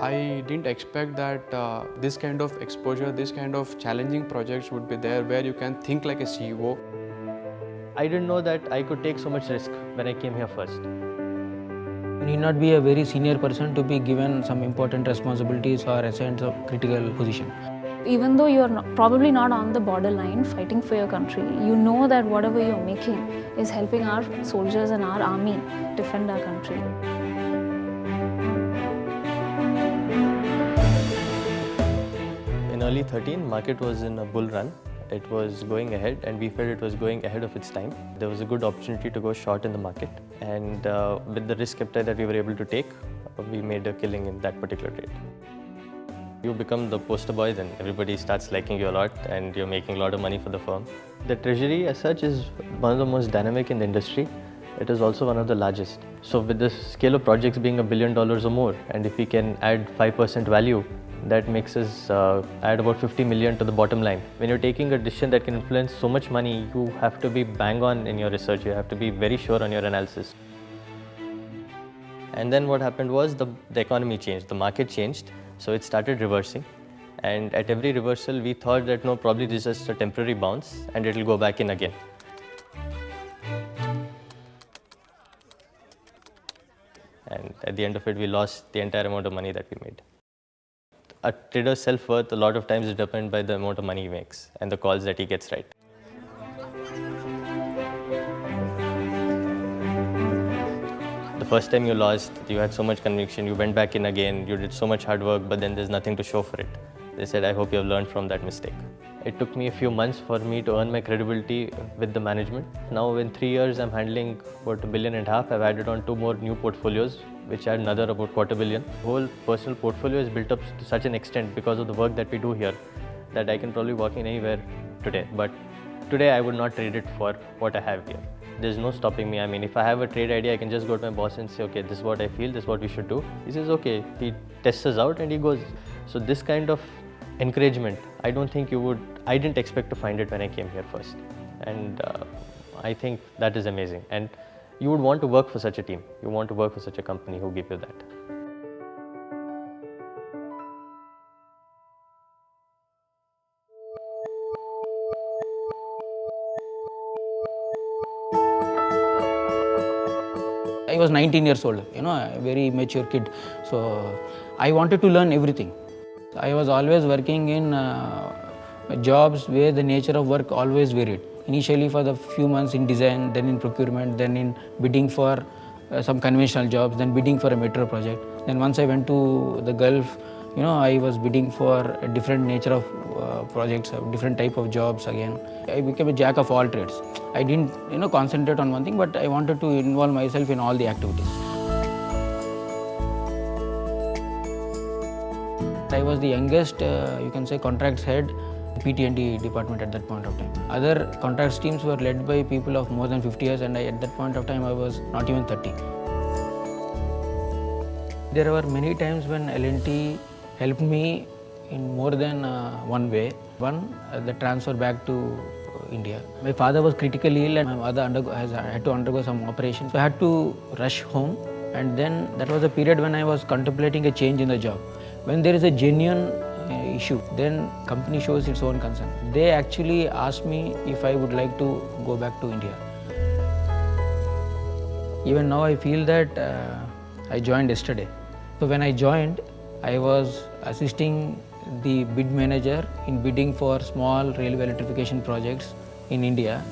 I didn't expect that this kind of exposure, this kind of challenging projects would be there where you can think like a CEO. I didn't know that I could take so much risk when I came here first. You need not be a very senior person to be given some important responsibilities or assigned a critical position. Even though you're probably not on the borderline fighting for your country, you know that whatever you're making is helping our soldiers and our army defend our country. In early 13, market was in a bull run. It was going ahead and we felt it was going ahead of its time. There was a good opportunity to go short in the market, and with the risk appetite that we were able to take, we made a killing in that particular trade. You become the poster boy, then everybody starts liking you a lot and you're making a lot of money for the firm. The treasury as such is one of the most dynamic in the industry. It is also one of the largest. So with the scale of projects being $1 billion or more, and if we can add 5% value, that makes us add about 50 million to the bottom line. When you're taking a decision that can influence so much money, you have to be bang on in your research. You have to be very sure on your analysis. And then what happened was the economy changed, the market changed. So it started reversing, and at every reversal we thought that no, probably this is just a temporary bounce and it will go back in again. And at the end of it, we lost the entire amount of money that we made. A trader's self-worth a lot of times is dependent by the amount of money he makes and the calls that he gets right. The first time you lost, you had so much conviction, you went back in again, you did so much hard work, but then there's nothing to show for it. They said, I hope you have learned from that mistake. It took me a few months for me to earn my credibility with the management. Now in 3 years, I'm handling about $1.5 billion. I've added on 2 more new portfolios, which add another about $250 million. The whole personal portfolio is built up to such an extent because of the work that we do here that I can probably walk in anywhere today. But today, I would not trade it for what I have here. There's no stopping me. I mean, if I have a trade idea, I can just go to my boss and say, okay, this is what I feel, this is what we should do. He says, okay, he tests us out and he goes. So this kind of encouragement, I don't think you would, I didn't expect to find it when I came here first. And I think that is amazing. And you would want to work for such a team. You want to work for such a company who give you that. I was 19 years old, a very mature kid. So I wanted to learn everything. I was always working in jobs where the nature of work always varied. Initially for the few months in design, then in procurement, then in bidding for some conventional jobs, then bidding for a metro project. Then once I went to the Gulf, I was bidding for a different nature of projects, a different type of jobs again. I became a jack of all trades. I didn't, concentrate on one thing, but I wanted to involve myself in all the activities. I was the youngest, you can say, contracts head, PT&D department at that point of time. Other contracts teams were led by people of more than 50 years, and at that point of time, I was not even 30. There were many times when L&T helped me in more than one way. One, the transfer back to India. My father was critically ill and my mother had to undergo some operations. So I had to rush home, and then that was a period when I was contemplating a change in the job. When there is a genuine issue, then company shows its own concern. They actually asked me if I would like to go back to India. Even now I feel that I joined yesterday. So when I joined, I was assisting the bid manager in bidding for small railway electrification projects in India,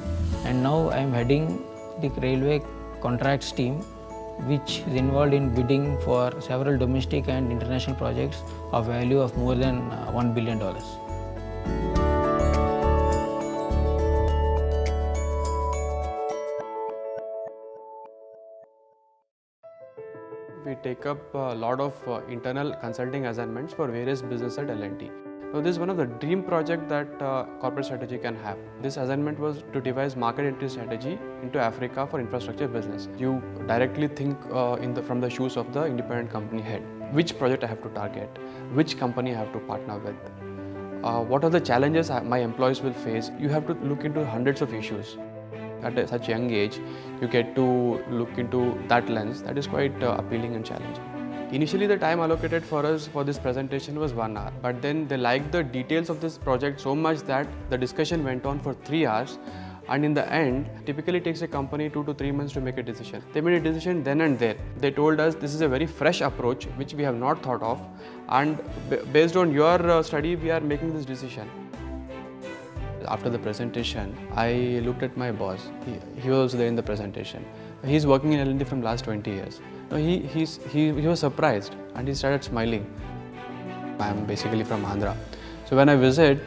and now I am heading the railway contracts team, which is involved in bidding for several domestic and international projects of value of more than $1 billion. We take up a lot of internal consulting assignments for various businesses at L&T. Now, this is one of the dream projects that corporate strategy can have. This assignment was to devise market entry strategy into Africa for infrastructure business. You directly think from the shoes of the independent company head. Which project I have to target? Which company I have to partner with? What are the challenges my employees will face? You have to look into hundreds of issues. at such young age, you get to look into that lens. That is quite appealing and challenging. Initially, the time allocated for us for this presentation was 1 hour, but then they liked the details of this project so much that the discussion went on for 3 hours. And in the end, typically takes a company 2 to 3 months to make a decision. They made a decision then and there. They told us this is a very fresh approach which we have not thought of, and based on your study, we are making this decision. After the presentation, I looked at my boss. He was also there in the presentation. He's working in L&T from last 20 years. He was surprised and he started smiling. I'm basically from Andhra. So when I visit,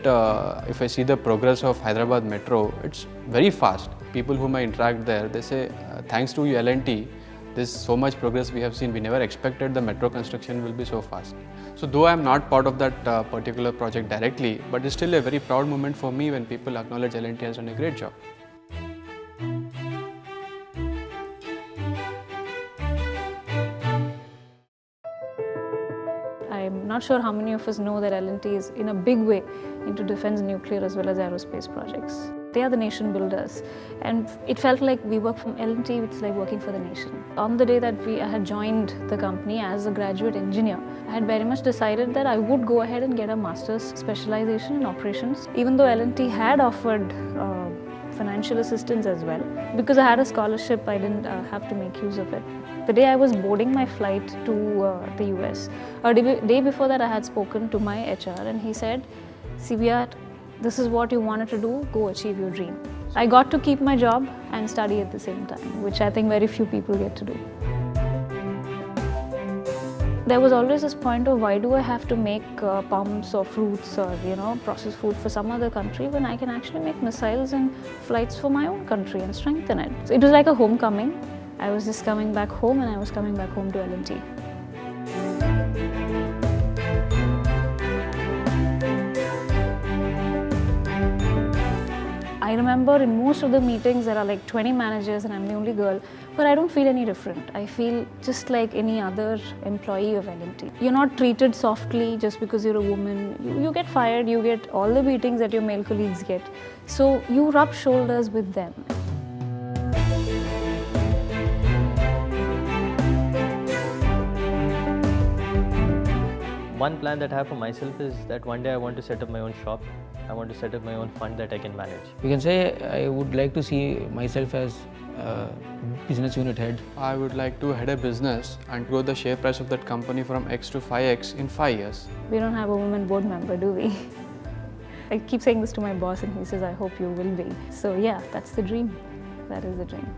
if I see the progress of Hyderabad Metro, it's very fast. People whom I interact there, they say, thanks to L&T, there's so much progress we have seen. We never expected the metro construction will be so fast. So though I'm not part of that particular project directly, but it's still a very proud moment for me when people acknowledge L&T has done a great job. I'm not sure how many of us know that L&T is in a big way into defense, nuclear as well as aerospace projects. They are the nation builders, and it felt like we work from L&T, it's like working for the nation. On the day that I had joined the company as a graduate engineer, I had very much decided that I would go ahead and get a master's specialization in operations, even though L&T had offered financial assistance as well. Because I had a scholarship, I didn't have to make use of it. The day I was boarding my flight to the US, a day before that I had spoken to my HR and he said, Sivya, this is what you wanted to do, go achieve your dream. I got to keep my job and study at the same time, which I think very few people get to do. There was always this point of why do I have to make pumps or fruits or processed food for some other country when I can actually make missiles and flights for my own country and strengthen it. So it was like a homecoming. I was just coming back home and I was coming back home to L&T. I remember in most of the meetings there are like 20 managers and I'm the only girl, but I don't feel any different. I feel just like any other employee of L&T. You're not treated softly just because you're a woman. You get fired, you get all the beatings that your male colleagues get. So you rub shoulders with them. One plan that I have for myself is that one day I want to set up my own shop. I want to set up my own fund that I can manage. You can say I would like to see myself as a business unit head. I would like to head a business and grow the share price of that company from X to 5X in 5 years. We don't have a woman board member, do we? I keep saying this to my boss and he says, I hope you will be. So yeah, that's the dream. That is the dream.